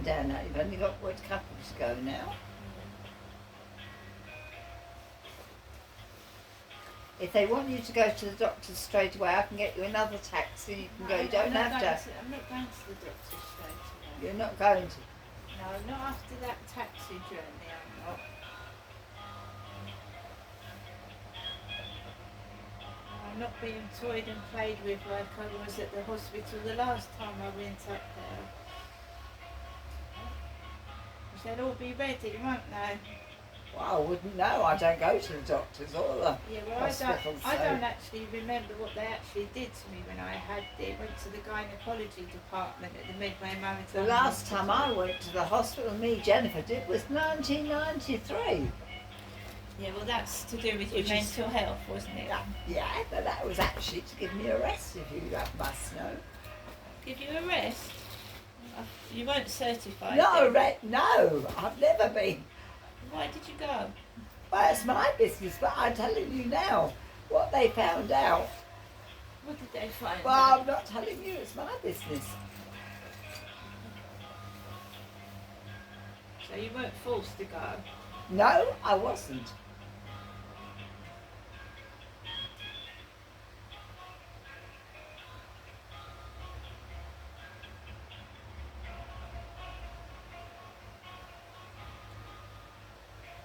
down now. You've only got a couple to go now. If they want you to go to the doctor's straight away, I can get you another taxi. You can go. You don't have to. I'm not going to the doctor straight away. You're not going to. No, not after that taxi journey. I'm not. I'm not being toyed and played with like I was at the hospital the last time I went up there. They'll all be ready, won't they? Well, I wouldn't know. I don't go to the doctors or the hospitals. I don't actually remember what they actually did to me when I went to the gynecology department at the Midway Maritime. The last time I went to the hospital, Jennifer did, was 1993. Yeah, well, that's to do with your mental health, wasn't it? Yeah, but that was actually to give me a rest, if you must know. Give you a rest? You weren't certified? No, no, I've never been. Why did you go? Well, it's my business, but I'm telling you now what they found out. What did they find out? Well, I'm not telling you, it's my business. So you weren't forced to go? No, I wasn't.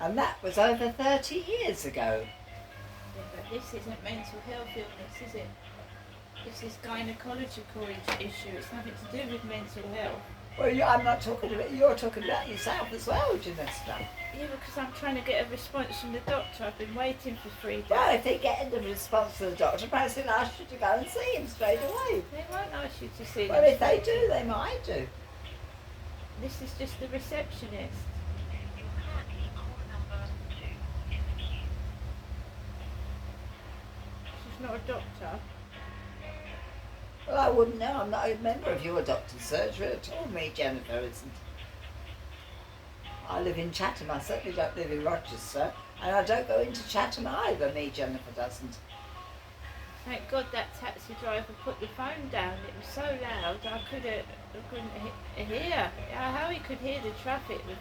And that was over 30 years ago. Yeah, but this isn't mental health illness, is it? This is gynecological issue. It's nothing to do with mental health. Well, I'm not talking about, you're talking about yourself as well, Janessa. Yeah, because I'm trying to get a response from the doctor. I've been waiting for 3 days. Well, if they get a response from the doctor, perhaps they'll ask you to go and see him straight away. They won't ask you to see them. Well, if they do, they might do. This is just the receptionist. She's not a doctor. Well, I wouldn't know. I'm not a member of your doctor's surgery at all. Jennifer isn't. I live in Chatham. I certainly don't live in Rochester. And I don't go into Chatham either. Jennifer doesn't. Thank God that taxi driver put the phone down. It was so loud I couldn't hear. How he could hear the traffic was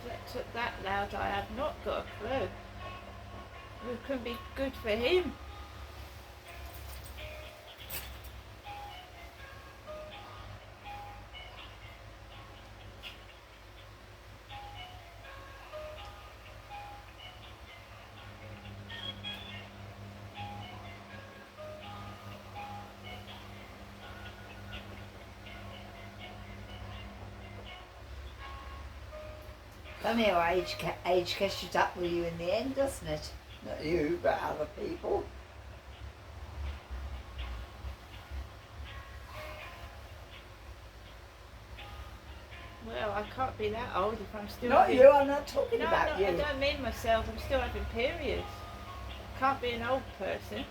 that loud, I have not got a clue. It couldn't be good for him. Funny how age catches up with you in the end, doesn't it? Not you, but other people. Well, I can't be that old if I'm still... Not you, I'm not talking about you. I don't mean myself, I'm still having periods. Can't be an old person.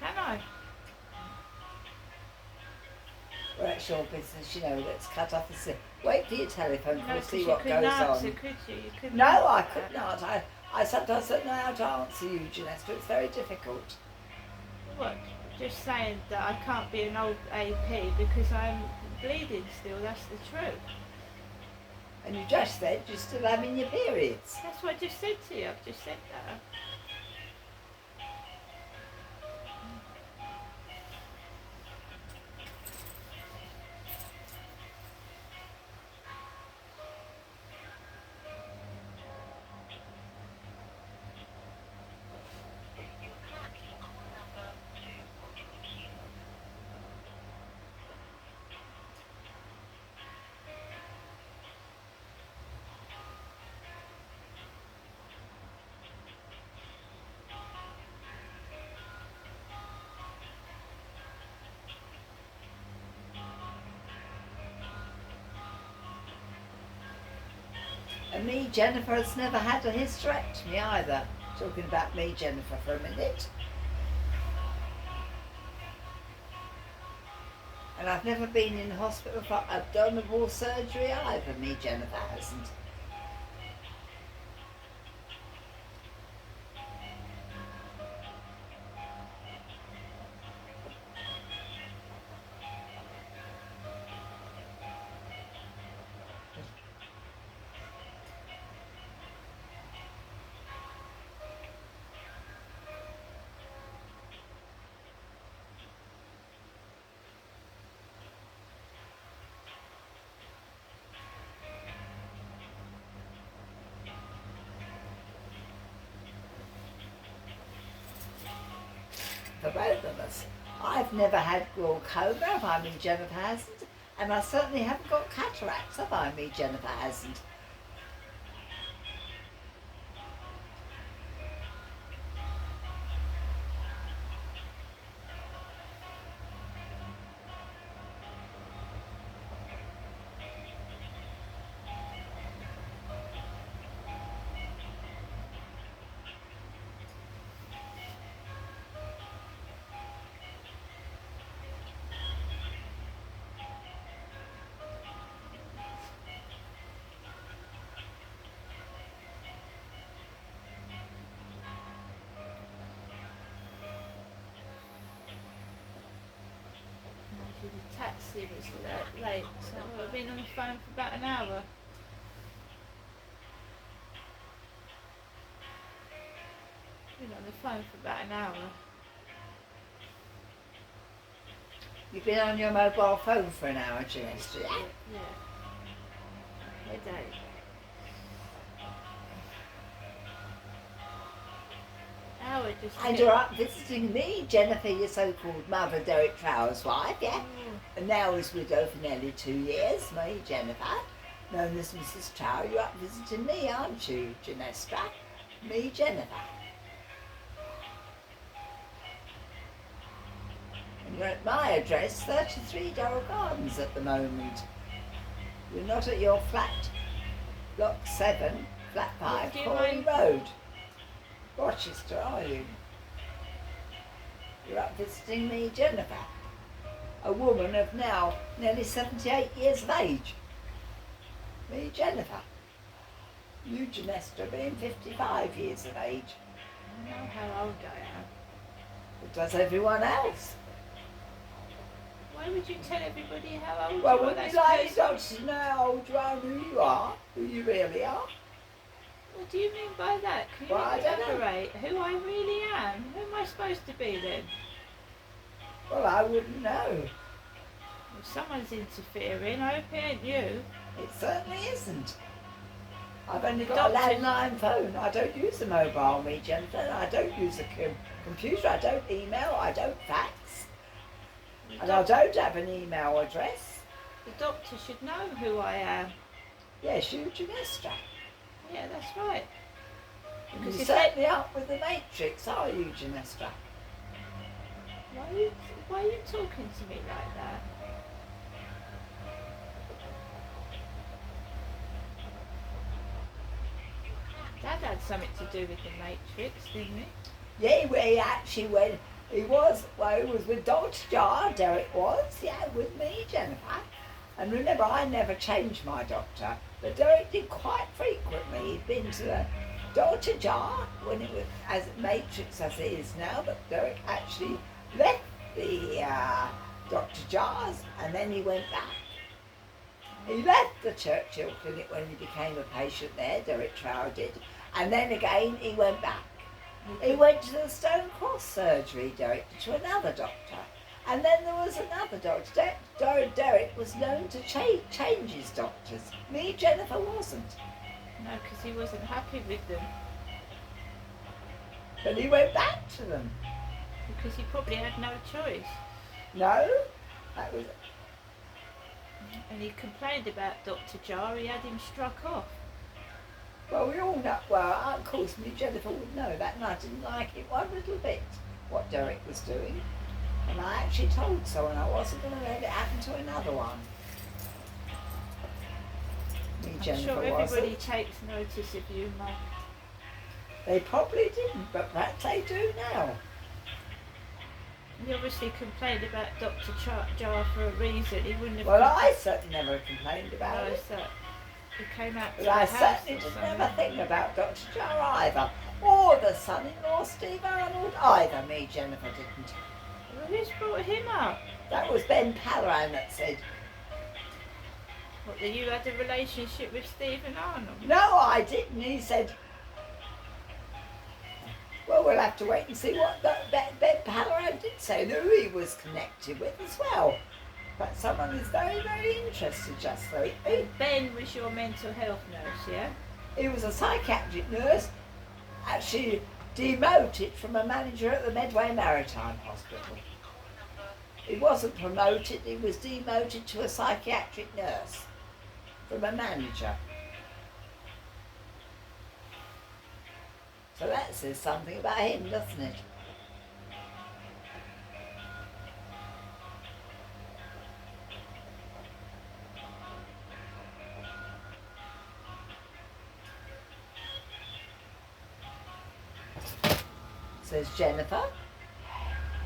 Can I? Well, that's your business, let's cut off the slip. Wait for your telephone call, see what goes answer, on. Could you? You couldn't No, I answer could not. I sometimes don't know how to answer you, Janessa. It's very difficult. What? Just saying that I can't be an old AP because I'm bleeding still, that's the truth. And you just said you're still having your periods. That's what I just said to you, I've just said that. And Jennifer, has never had a hysterectomy either. Talking about Jennifer, for a minute. And I've never been in hospital for abdominal surgery either. Jennifer hasn't. for both of us. I've never had glaucoma if I mean Jennifer hasn't, and I certainly haven't got cataracts if I mean Jennifer hasn't. The taxi was late, so I've been on the phone for about an hour. Been on the phone for about an hour. You've been on your mobile phone for an hour, Janessa, yeah? Yeah. Headache. Hour just. And you're up visiting me, Jennifer, your so-called mother, Derek Trower's wife, yeah? And now as widow for nearly 2 years, me, Jennifer, known as Mrs. Trower. You're up visiting me, aren't you, Janestra? Me, Jennifer. And you're at my address, 33 Durrell Gardens at the moment. You're not at your flat, block 7, flat 5, Do you Corey mind- Road, Rochester, are you? You're up visiting me, Jennifer, a woman of now nearly 78 years of age. Me, Jennifer. You, Janestra, being 55 years of age. I know how old I am. It does everyone else. Why would you tell everybody how old Well, you are? wouldn't That's you like personal. doctors to know how old you are and who you are? Who you really are? What do you mean by that? Can you Well, I don't know. elaborate who I really am? Who am I supposed to be then? Well, I wouldn't know. If someone's interfering, I hope it ain't you. It certainly isn't. I've only got Doctor- a landline phone. I don't use a mobile, me, Jennifer. I don't use a computer. I don't email. I don't fax. The, And I doc- don't have an email address. the doctor should know who I am. Yes, you, Janestra. Yeah, that's right. And Because you if certainly aren't with the Matrix, are you, Janestra? Why are you talking to me like that? Dad had something to do with the Matrix, didn't he? Yeah, we actually went. He was with Dr. Jar, Derek was, yeah, with me, Jennifer. And remember, I never changed my doctor, but Derek did quite frequently. He'd been to the Dr. Jar when it was as Matrix as it is now, but Derek actually left the Dr. Jar's and then he went back. He left the Churchill Clinic when he became a patient there, Derek Trower did, and then again he went back. He went to the Stone Cross surgery, Derek, to another doctor. And then there was another doctor. Derek was known to change his doctors. Me, Jennifer, wasn't. No, because he wasn't happy with them. But he went back to them. Because he probably had no choice. No, that was... And he complained about Dr. Jar, he had him struck off. Well, we all know... Well, of course, me, Jennifer would know that, and I didn't like it one little bit, what Derek was doing. And I actually told someone I wasn't going to let it happen to another one. Me, I'm Jennifer, sure everybody wasn't. takes notice of you, Mum. They probably didn't, but perhaps they do now. He obviously complained about Dr. Jar for a reason. He wouldn't have... Well, I certainly never complained about it. realised that he came out to But the I house certainly or didn't something. ever think about Dr. Jar either, or the son-in-law Steve Arnold either. Me, Jennifer, didn't. Well, who's brought him up? That was Ben Palleran that said, What, that you had a relationship with Stephen Arnold? no, I didn't. He said, well, we'll have to wait and see what Ben Palleran did say, and who he was connected with as well. But someone is very, very interested just so. Ben was your mental health nurse, yeah? He was a psychiatric nurse. Actually, demoted from a manager at the Medway Maritime Hospital. He wasn't promoted, he was demoted to a psychiatric nurse from a manager. So that says something about him, doesn't it? Says Jennifer.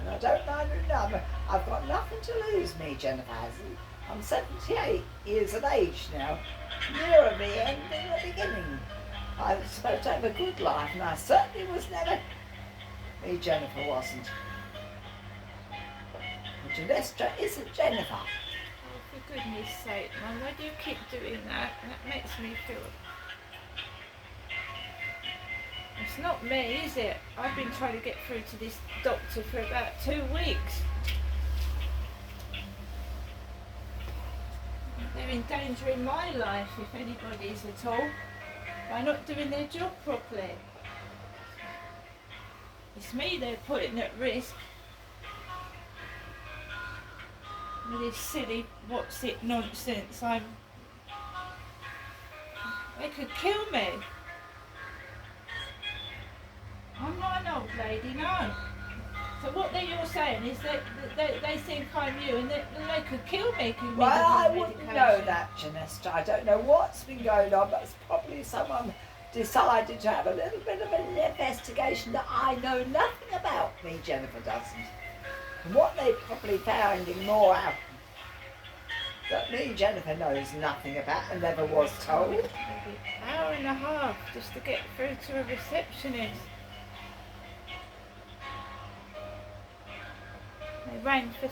And I don't know the number. I've got nothing to lose, me, Jennifer hasn't. I'm 78 years of age now, nearer the end than the beginning. I was supposed to have a good life, and I certainly was never. Me, Jennifer wasn't. But Janestra isn't Jennifer. Oh, for goodness sake, Mum, why do you keep doing that? That makes me feel... It's not me, is it? I've been trying to get through to this doctor for about 2 weeks. They're endangering my life, if anybody's at all, by not doing their job properly. It's me they're putting at risk. With this silly what's it nonsense. They could kill me. I'm not an old lady, no. So what you're saying is that they think I'm you and that they could kill me. Well, I wouldn't know that, Janestra. I don't know what's been going on, but it's probably someone decided to have a little bit of an investigation that I know nothing about. Me, Jennifer doesn't. And what they probably finding more out that me, Jennifer, knows nothing about and never was told. Maybe an hour and a half just to get through to a receptionist. They rang for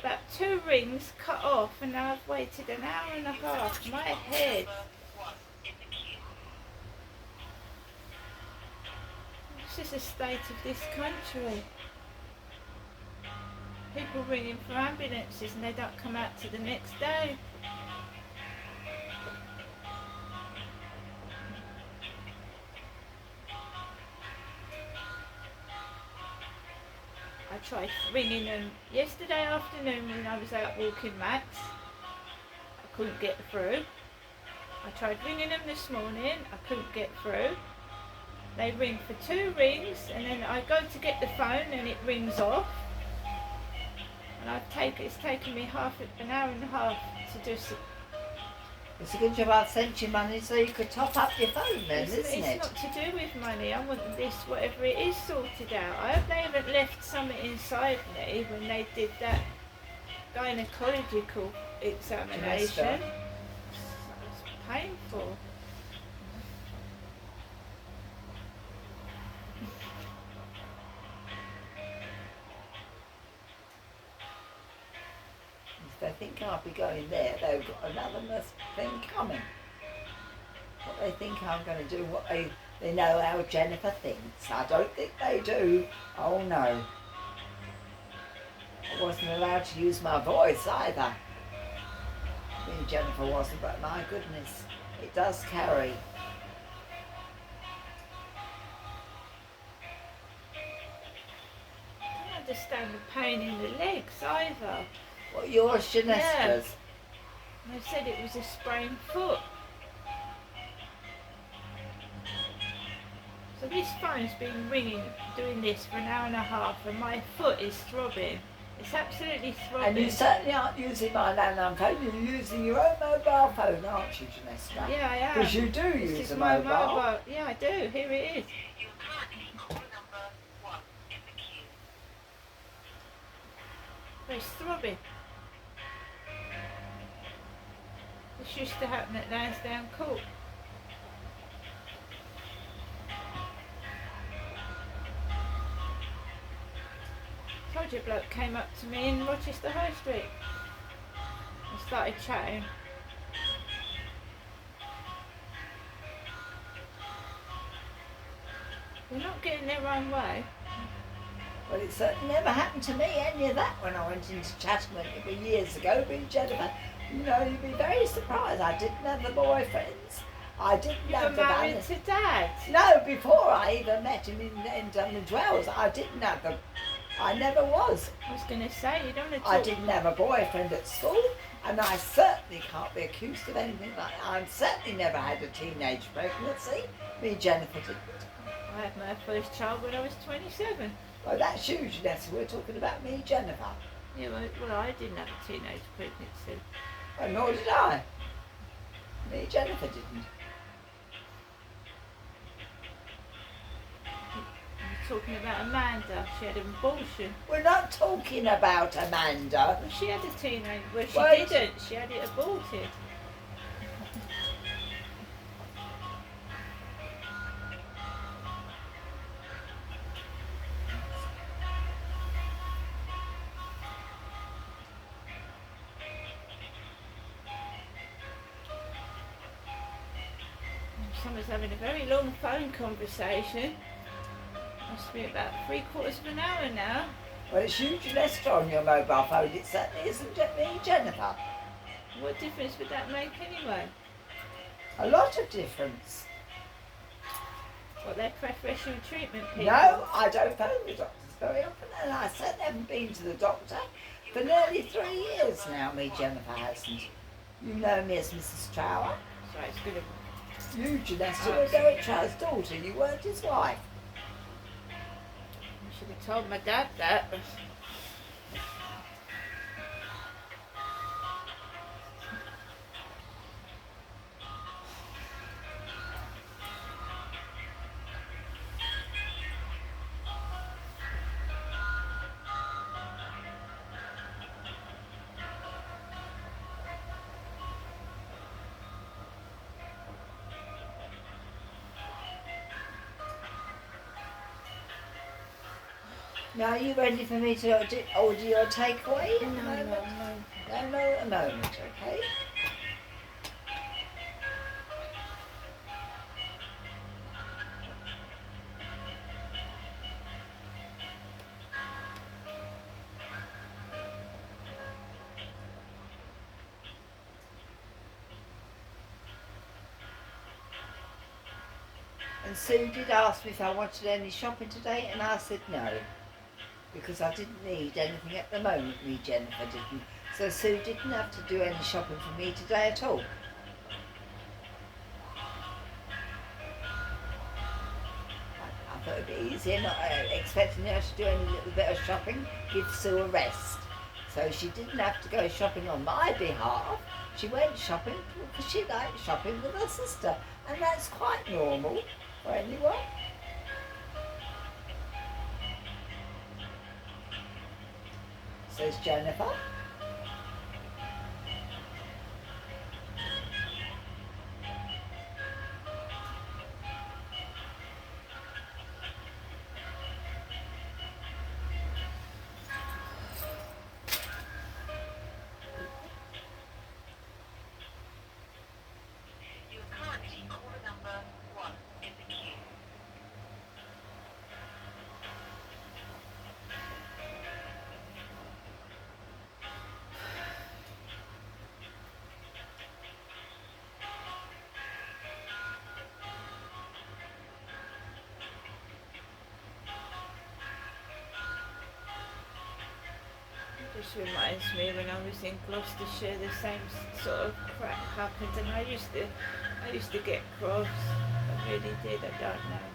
about 2 rings cut off, and now I've waited an hour and a half. My head. This is the state of this country. People ringing for ambulances and they don't come out till the next day. I tried ringing them yesterday afternoon when I was out walking Max. I couldn't get through. I tried ringing them this morning. I couldn't get through. They ring for 2 rings and then I go to get the phone and it rings off. And it's taken me an hour and a half to just... It's a good job I've sent you money so you could top up your phone then, isn't it? It's not to do with money. I want this, whatever it is, sorted out. I hope they haven't left something inside me when they did that gynecological examination. It's painful. If they think I'll be going there, they've got another thing coming. What they think I'm going to do, what they know how Jennifer thinks. I don't think they do. Oh no. I wasn't allowed to use my voice either. Me, Jennifer wasn't, but my goodness, it does carry. I don't understand the pain in the legs either. Well, yours, Janestra's. They said it was a sprained foot. So this phone's been ringing, doing this for an hour and a half, and my foot is throbbing. It's absolutely throbbing. And you certainly aren't using my landline phone, you're using your own mobile phone, aren't you, Janestra? Yeah, I am. Because you do This use is a my mobile. Yeah, I do. Here it is. It's throbbing. This used to happen at Lansdowne Court. Told you a bloke came up to me in Rochester High Street and started chatting. They're not getting their own way. Well, it certainly never happened to me, any of that, when I went into Chatham years ago, being Jennifer. You know, you'd be very surprised. I didn't have the boyfriends. I didn't You were have the married balance. to Dad. No, before I even met him in Tunbridge Wells, I didn't have the. I never was. I was going to say, you don't want to I talk. didn't have a boyfriend at school, and I certainly can't be accused of anything like that. I've certainly never had a teenage pregnancy. Me, Jennifer didn't. I had my first child when I was 27. Well, that's huge, Nessa. We're talking about me, Jennifer. Yeah, well, I didn't have a teenage pregnancy. Well, nor did I. Me, Jennifer didn't. You're talking about Amanda. She had an abortion. We're not talking about Amanda. Well, she had a teenage. Well, she What? didn't. She had it aborted. Someone's having a very long phone conversation. Must be about 3/4 of an hour now. Well, it's you, Janessa, on your mobile phone. It certainly isn't me, Jennifer. What difference would that make anyway? A lot of difference. What, they're preferential treatment people? No, I don't phone the doctors very often, and I certainly haven't been to the doctor for nearly 3 years now. Me, Jennifer hasn't. You know me as Mrs. Trower. So it's good of You, Janessa, were Derek Trower's daughter. You weren't his wife. I should have told my dad that. Now, are you ready for me to order your takeaway? No, at the no, moment? no. No, at the moment, okay? And Sue did ask me if I wanted any shopping today, and I said no, because I didn't need anything at the moment. Me, Jennifer didn't. So Sue didn't have to do any shopping for me today at all. I thought it'd be easier, not expecting her to do any little bit of shopping, give Sue a rest. So she didn't have to go shopping on my behalf. She went shopping because she liked shopping with her sister, and that's quite normal for anyone. Says Jennifer. You're currently caller number 1 in the queue. Just reminds me when I was in Gloucestershire, the same sort of crap happened, and I used to get cross. I really did. I don't know.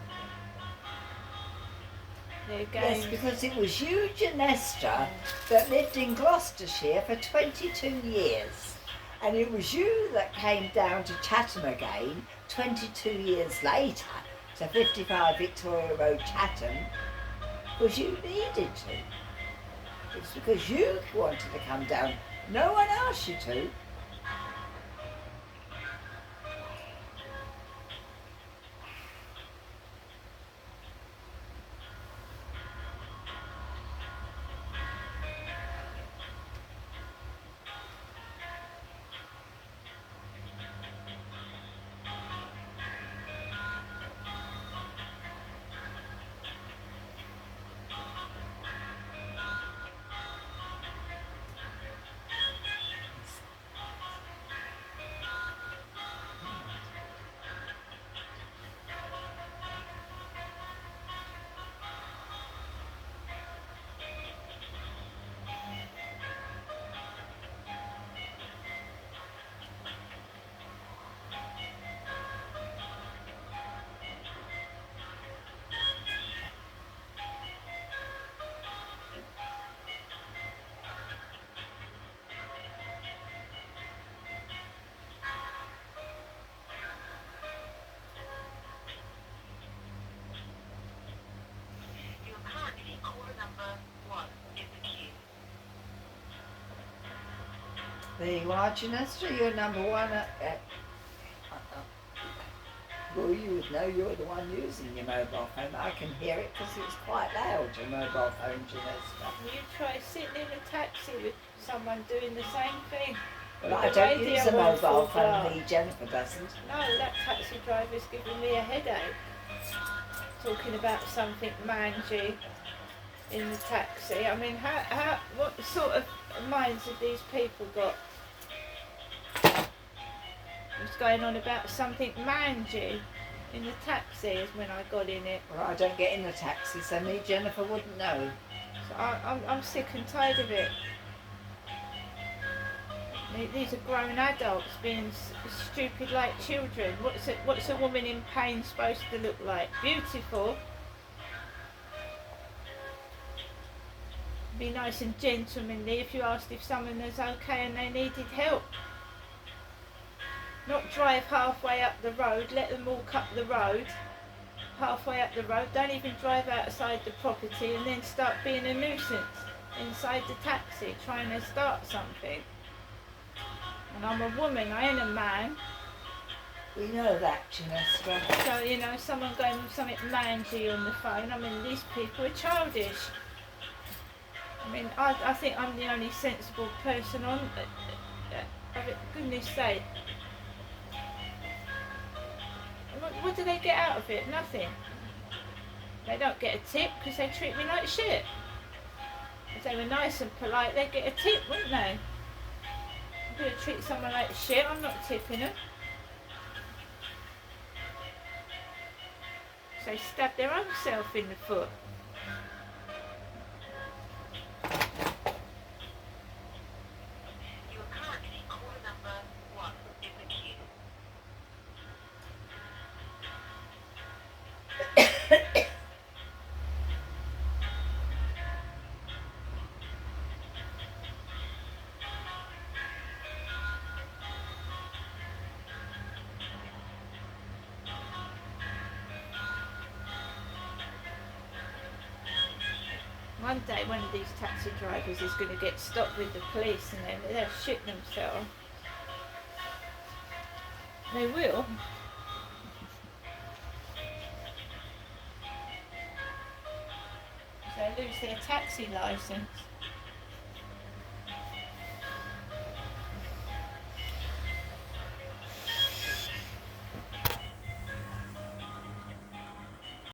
They're Yes, games. because it was you, Janestra, that lived in Gloucestershire for 22 years. And it was you that came down to Chatham again 22 years later to 55 Victoria Road, Chatham, because you needed to. It's because you wanted to come down. No one asked you to. There you are, Janessa. You're number one well, you would know you're the one using your mobile phone. I can hear it because it's quite loud, your mobile phone, Janessa. You try sitting in a taxi with someone doing the same thing. But with I the don't radio use a on full mobile phone, blast. Lee. Jennifer doesn't. No, that taxi driver's giving me a headache. Talking about something mangy in the taxi. I mean, what sort of minds have these people got? Was going on about something mangy in the taxi is when I got in it. Well, I don't get in a taxi, so me, Jennifer, wouldn't know. So I'm sick and tired of it. These are grown adults being stupid like children. What's a woman in pain supposed to look like? Beautiful. Be nice and gentlemanly if you asked if someone was okay and they needed help. Not drive halfway up the road, let them walk up the road, halfway up the road, don't even drive outside the property and then start being a nuisance inside the taxi, trying to start something. And I'm a woman, I ain't a man. We know that, Janessa. So, you know, someone going with something mangy on the phone, I mean, these people are childish. I mean, I think I'm the only sensible person on, goodness sake. What do they get out of it? Nothing. They don't get a tip because they treat me like shit. If they were nice and polite, they'd get a tip, wouldn't they? I'm going to treat someone like shit, I'm not tipping them. So they stab their own self in the foot. You are currently caller number 1 in the queue. One day one of these taxi drivers is going to get stopped with the police and then they'll shit themselves. They will. They lose their taxi licence.